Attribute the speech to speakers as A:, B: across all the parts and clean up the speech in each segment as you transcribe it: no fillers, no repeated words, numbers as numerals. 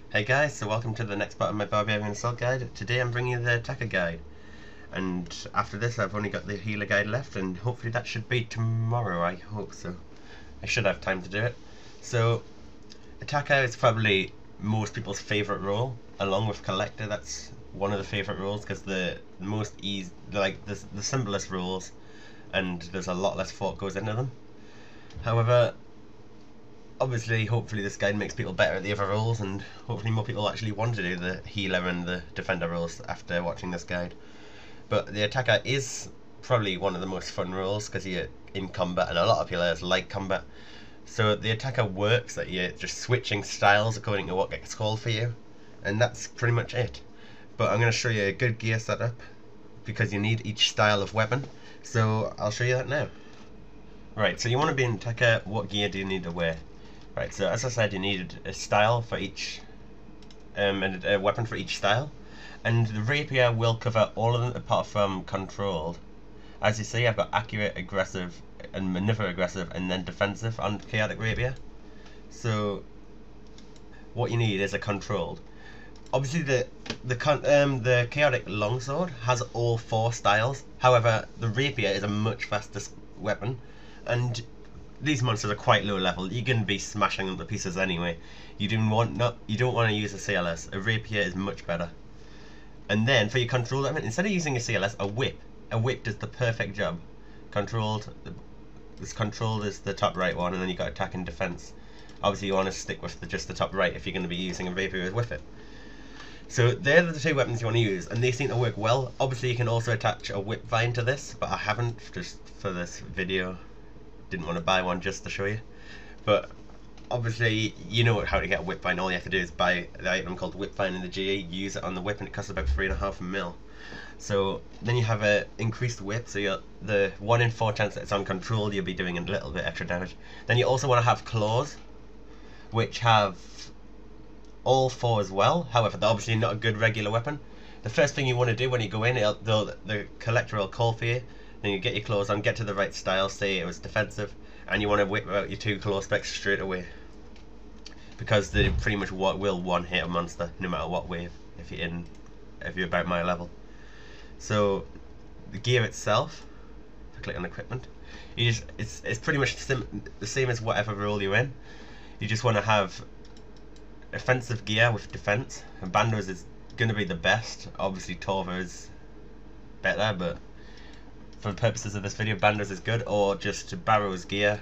A: Hey guys, so welcome to the next part of my Barbarian Assault guide. Today I'm bringing you the attacker guide, and after this I've only got the healer guide left, and hopefully that should be tomorrow. I hope so. I should have time to do it. So attacker is probably most people's favourite role, along with collector. That's one of the favourite roles because the most easy, like the simplest roles, and there's a lot less thought goes into them. However, obviously, hopefully this guide makes people better at the other roles, and hopefully more people actually want to do the healer and the defender roles after watching this guide. But the attacker is probably one of the most fun roles because you're in combat, and a lot of players like combat. So the attacker works that you're just switching styles according to what gets called for you, and that's pretty much it. But I'm going to show you a good gear setup because you need each style of weapon, so I'll show you that now. Right, so you want to be an attacker. What gear do you need to wear? Right, so as I said, you needed a style for each, and a weapon for each style, and the rapier will cover all of them apart from controlled. As you see, I've got accurate, aggressive, and maneuver aggressive, and then defensive on chaotic rapier. So what you need is a controlled. Obviously, the chaotic longsword has all 4 styles. However, the rapier is a much faster weapon, and these monsters are quite low level. You're going to be smashing them to pieces anyway. You don't want to use a CLS. A rapier is much better. And then for your controlled weapon, instead of using a CLS, a whip. A whip does the perfect job. Controlled is the top right one, and then you got attack and defense. Obviously, you want to stick with just the top right if you're going to be using a rapier with it. So they're the 2 weapons you want to use, and they seem to work well. Obviously, you can also attach a whip vine to this, but I haven't, just for this video. Didn't want to buy one just to show you, but obviously you know how to get a whip vine. All you have to do is buy the item called whip vine in the GE, use it on the whip, and it costs about 3.5 mil. So then you have a increased whip, so you're the 1 in 4 chance that it's on control, you'll be doing a little bit extra damage. Then you also want to have claws, which have all 4 as well. However, they're obviously not a good regular weapon. The first thing you want to do when you go in, the collector will call for you. Then you get your claws on, get to the right style, say it was defensive, and you want to whip out your 2 claw specs straight away. Because they pretty much will one-hit a monster, no matter what wave, if you're about my level. So, the gear itself, if I click on equipment, it's pretty much the same as whatever role you're in. You just want to have offensive gear with defense, and Bandos is going to be the best. Obviously Torva is better, but for the purposes of this video, Bandos is good, or just Barrow's gear.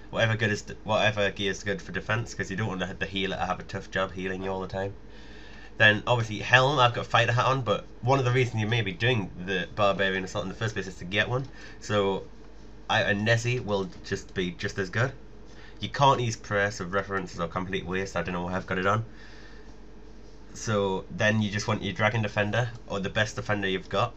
A: Whatever gear is good for defense, because you don't want the healer to have a tough job healing you all the time. Then obviously helm, I've got a fighter hat on, but one of the reasons you may be doing the Barbarian Assault in the first place is to get one. So a Nessie will just be just as good. You can't use press of references or complete waste. I don't know why I've got it on. So then you just want your Dragon Defender, or the best defender you've got.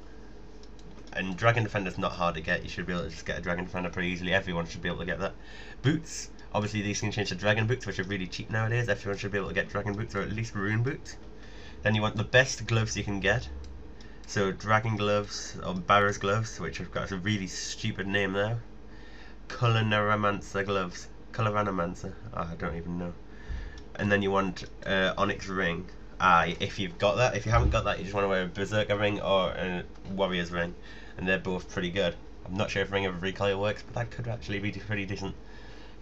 A: And Dragon Defender is not hard to get. You should be able to just get a Dragon Defender pretty easily. Everyone should be able to get that. Boots. Obviously these can change to Dragon Boots, which are really cheap nowadays. Everyone should be able to get Dragon Boots, or at least Rune Boots. Then you want the best gloves you can get. So Dragon Gloves, or Barrow's Gloves, which have got a really stupid name there. Culinaramancer Gloves. Culinaramancer. Oh, I don't even know. And then you want Onyx Ring. If you've got that. If you haven't got that, you just want to wear a Berserker Ring or a Warrior's Ring. And they're both pretty good. I'm not sure if Ring of Recoil works, but that could actually be pretty decent.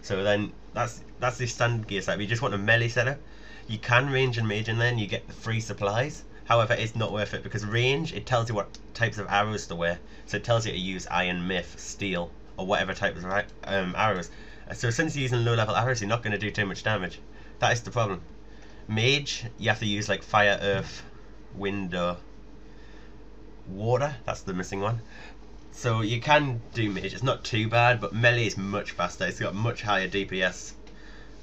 A: So then that's the standard gear setup. You just want a melee setup. You can range and mage in there, and you get the free supplies. However, it's not worth it because range, it tells you what types of arrows to wear. So it tells you to use iron, myth, steel, or whatever type of arrows. So since you're using low level arrows, you're not going to do too much damage. That is the problem. Mage, you have to use like fire, earth, wind, or water. That's the missing one. So you can do mage, it's not too bad, but melee is much faster. It's got much higher DPS,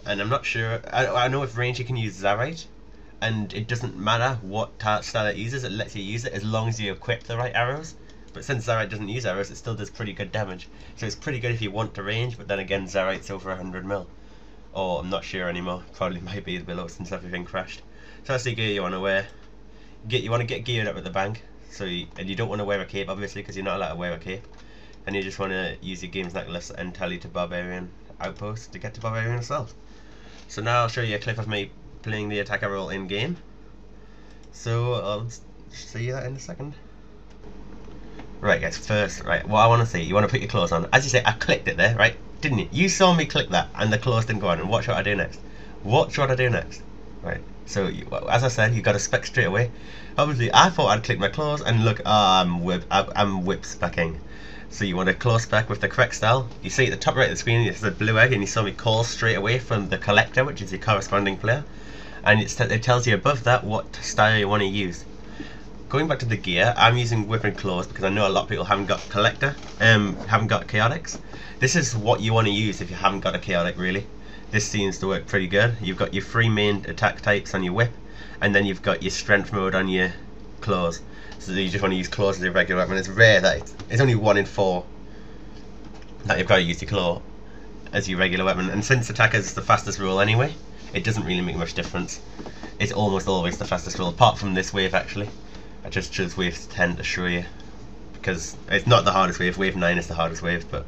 A: and I'm not sure. I know with range you can use Zarite, and it doesn't matter what style it uses, it lets you use it as long as you equip the right arrows. But since Zarite doesn't use arrows, it still does pretty good damage. So it's pretty good if you want to range, but then again Zarite's over 100 mil. Or I'm not sure anymore, probably might be below since everything crashed. So that's the gear you want to wear. You want to get geared up at the bank. And you don't want to wear a cape, obviously, because you're not allowed to wear a cape. And you just want to use your games necklace and tally to Barbarian Outpost to get to Barbarian Assault. So now I'll show you a clip of me playing the attacker role in game. So I'll see you in a second. Right guys, first, right, what I want to see, you want to put your clothes on. As you say, I clicked it there, right? Didn't you? You saw me click that and the clothes didn't go on, and watch what I do next. Watch what I do next. Right, so as I said, you got to spec straight away. Obviously, I thought I'd click my clothes and look, I'm whip specking. So you want to close spec with the correct style. You see at the top right of the screen, it's the blue egg, and you saw me call straight away from the collector, which is your corresponding player. And it tells you above that what style you want to use. Going back to the gear, I'm using whip and claws because I know a lot of people haven't got collector, haven't got chaotics. This is what you want to use if you haven't got a chaotic, really. This seems to work pretty good. You've got your 3 main attack types on your whip, and then you've got your strength mode on your claws. So you just want to use claws as your regular weapon. It's rare that it's only 1 in 4 that you've got to use your claw as your regular weapon. And since attacker is the fastest rule anyway, it doesn't really make much difference. It's almost always the fastest rule, apart from this wave actually. I just chose wave 10 to show you, because it's not the hardest wave. Wave 9 is the hardest wave. But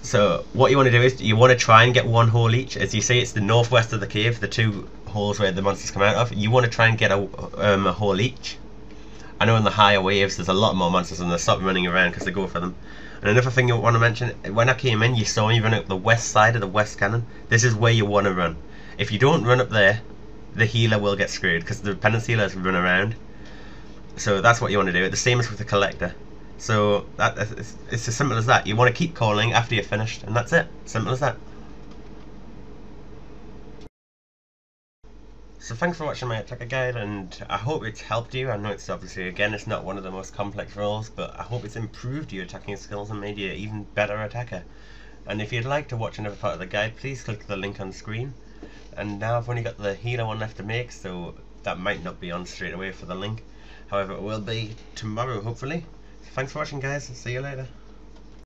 A: so what you want to do is you want to try and get 1 hole each. As you see, it's the northwest of the cave, the 2 holes where the monsters come out of. You want to try and get a hole each. I know in the higher waves there's a lot more monsters and they stop running around because they go for them. And another thing you want to mention, when I came in, you saw me run up the west side of the west cannon. This is where you want to run. If you don't run up there, the healer will get screwed because the penance healers run around. So that's what you want to do. The same as with the collector. So it's as simple as that. You want to keep calling after you're finished, and that's it. Simple as that. So thanks for watching my attacker guide, and I hope it's helped you. I know it's obviously, again, it's not one of the most complex roles, but I hope it's improved your attacking skills and made you an even better attacker. And if you'd like to watch another part of the guide, please click the link on the screen. And now I've only got the healer one left to make, so that might not be on straight away for the link. However, it will be tomorrow, hopefully. So thanks for watching, guys. See you later.